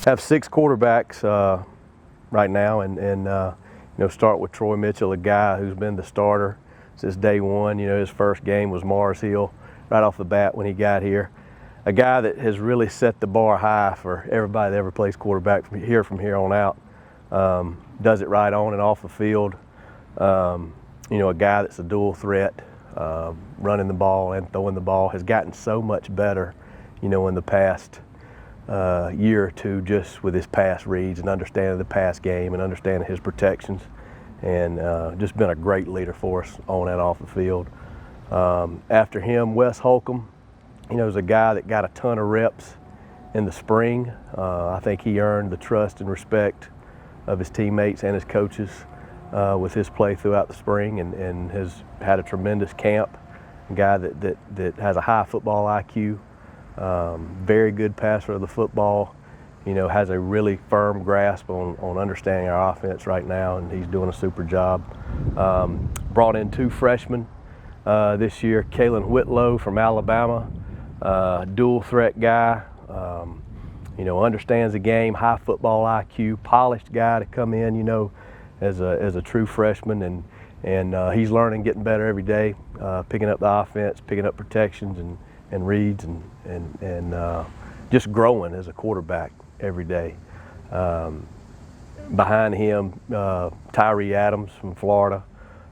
Have 6 quarterbacks right now, and start with Troy Mitchell, a guy who's been the starter since day one. His first game was Mars Hill right off the bat when he got here. A guy that has really set the bar high for everybody that ever plays quarterback from here on out. Does it right on and off the field. A guy that's a dual threat, running the ball and throwing the ball. Has gotten so much better, in the past year or two, just with his pass reads and understanding the pass game and understanding his protections, and just been a great leader for us on and off the field. After him, Wes Holcomb, is a guy that got a ton of reps in the spring. I think he earned the trust and respect of his teammates and his coaches with his play throughout the spring, and has had a tremendous camp. A guy that has a high football IQ, very good passer of the football, has a really firm grasp on understanding our offense right now, and he's doing a super job. Brought in 2 freshmen this year, Kalen Whitlow from Alabama, dual threat guy, understands the game, high football IQ, polished guy to come in, as a true freshman, and he's learning, getting better every day, picking up the offense, picking up protections and reads, and just growing as a quarterback every day. Behind him, Tyree Adams from Florida,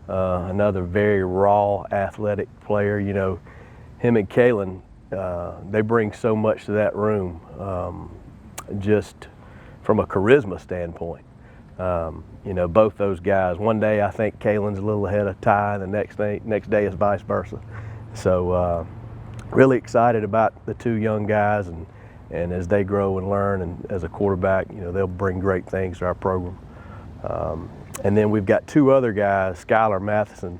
another very raw, athletic player. Him and Kalen, they bring so much to that room, just from a charisma standpoint. Both those guys. One day I think Kalen's a little ahead of Ty, and the next day is vice versa. So really excited about the 2 young guys, and as they grow and learn, and as a quarterback, they'll bring great things to our program. And then we've got 2 other guys, Skylar Matheson,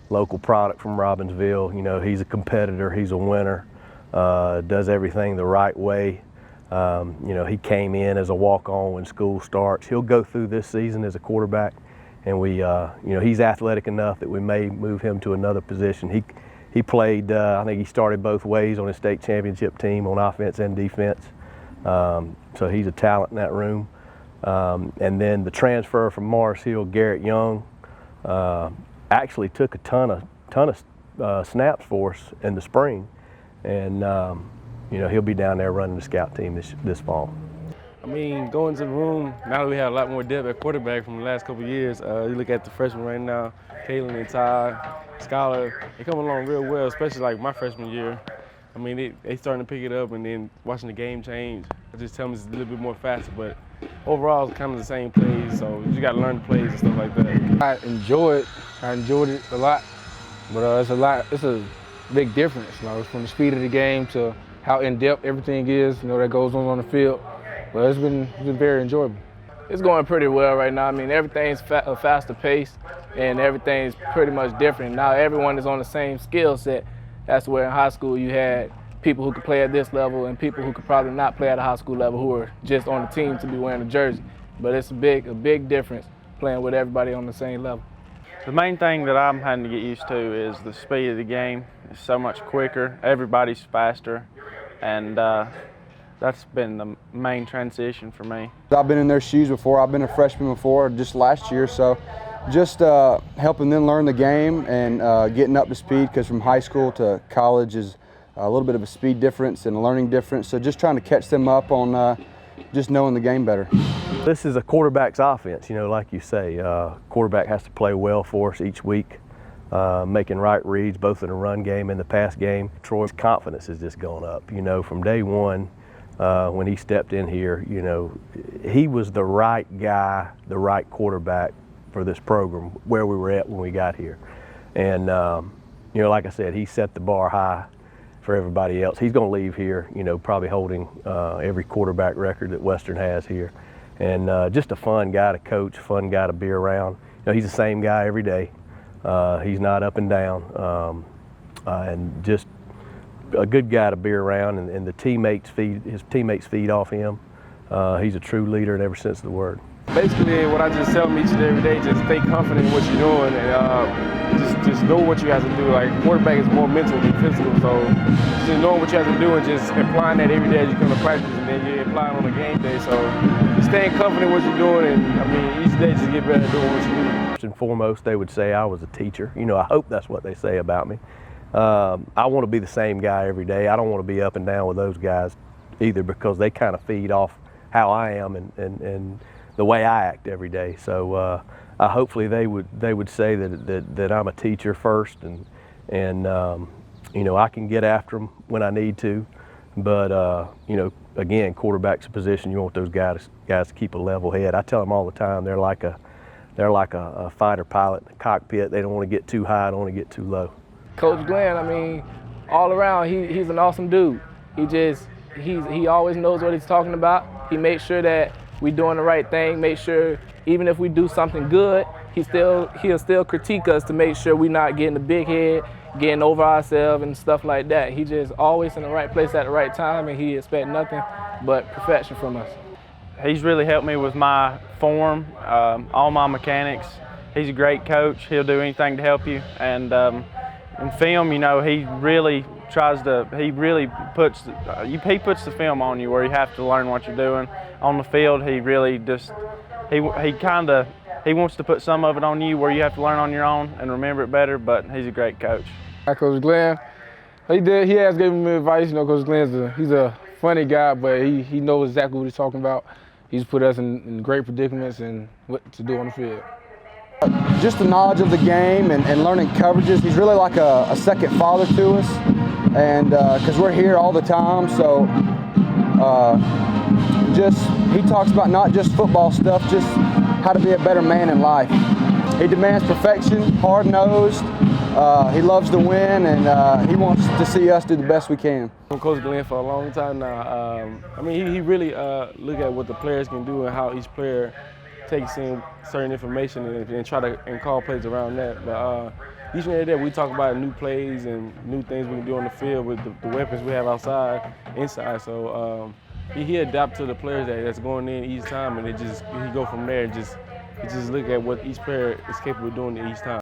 local product from Robbinsville. He's a competitor, he's a winner, does everything the right way. He came in as a walk-on when school starts. He'll go through this season as a quarterback, and he's athletic enough that we may move him to another position. He played, I think he started both ways on his state championship team on offense and defense. So he's a talent in that room. And then the transfer from Mars Hill, Garrett Young, actually took a ton of snaps for us in the spring, and he'll be down there running the scout team this fall. Going to the room, now that we have a lot more depth at quarterback from the last couple of years, you look at the freshmen right now, Kalen and Ty, Skylar, they come along real well, especially like my freshman year. They starting to pick it up, and then watching the game change, it just tells me it's a little bit more faster, but overall it's kind of the same plays, so you got to learn the plays and stuff like that. I enjoyed it a lot, but it's a big difference, from the speed of the game to how in-depth everything is, that goes on the field. But it's been very enjoyable. It's going pretty well right now. Everything's a faster pace, and everything's pretty much different. Now everyone is on the same skill set. That's where in high school you had people who could play at this level and people who could probably not play at a high school level who are just on the team to be wearing a jersey. But it's a big difference playing with everybody on the same level. The main thing that I'm having to get used to is the speed of the game. It's so much quicker. Everybody's faster, and that's been the main transition for me. I've been in their shoes before. I've been a freshman before, just last year, so just helping them learn the game and getting up to speed, because from high school to college is a little bit of a speed difference and a learning difference, so just trying to catch them up on just knowing the game better. This is a quarterback's offense, like you say. Quarterback has to play well for us each week, making right reads both in the run game and the pass game. Troy's confidence has just gone up, from day one. When he stepped in here, he was the right guy, the right quarterback for this program, where we were at when we got here. And, like I said, he set the bar high for everybody else. He's going to leave here, probably holding every quarterback record that Western has here. And just a fun guy to coach, fun guy to be around. He's the same guy every day. He's not up and down, and just a good guy to be around, and his teammates feed off him. He's a true leader in every sense of the word. Basically, what I just tell them each and every day, just stay confident in what you're doing and just know what you have to do. Like, quarterback is more mental than physical, so just knowing what you have to do and just applying that every day as you come to practice, and then you apply it on a game day. So just staying confident in what you're doing, and I mean, each day just get better at doing what you do. First and foremost, they would say I was a teacher. You know, I hope that's what they say about me. I want to be the same guy every day. I don't want to be up and down with those guys either, because they kind of feed off how I am and the way I act every day. So hopefully they would say that I'm a teacher first, and you know, I can get after them when I need to. But you know, again, quarterback's a position you want those guys to keep a level head. I tell them all the time, they're like a fighter pilot in the cockpit. They don't want to get too high, don't want to get too low. Coach Glenn, I mean, all around, he's an awesome dude. He always knows what he's talking about. He makes sure that we're doing the right thing. Make sure even if we do something good, he'll still critique us to make sure we're not getting the big head, getting over ourselves and stuff like that. He just always in the right place at the right time, and he expects nothing but perfection from us. He's really helped me with my form, all my mechanics. He's a great coach. He'll do anything to help you. And in film, you know, he really puts the film on you where you have to learn what you're doing. On the field, he really just, he wants to put some of it on you where you have to learn on your own and remember it better, but he's a great coach. Coach Glenn, he has given me advice. You know, Coach Glenn, he's a funny guy, but he knows exactly what he's talking about. He's put us in great predicaments and what to do on the field. Just the knowledge of the game and learning coverages. He's really like a second father to us, and because we're here all the time, so he talks about not just football stuff, just how to be a better man in life. He demands perfection, hard-nosed. He loves to win, and he wants to see us do the best we can. I'm Coach Glenn for a long time now. I mean, he really look at what the players can do and how each player takes in certain information and try to call plays around that. But each and every day we talk about new plays and new things we can do on the field with the weapons we have outside, inside. So he adapt to the players that's going in each time, and he go from there and just look at what each player is capable of doing each time.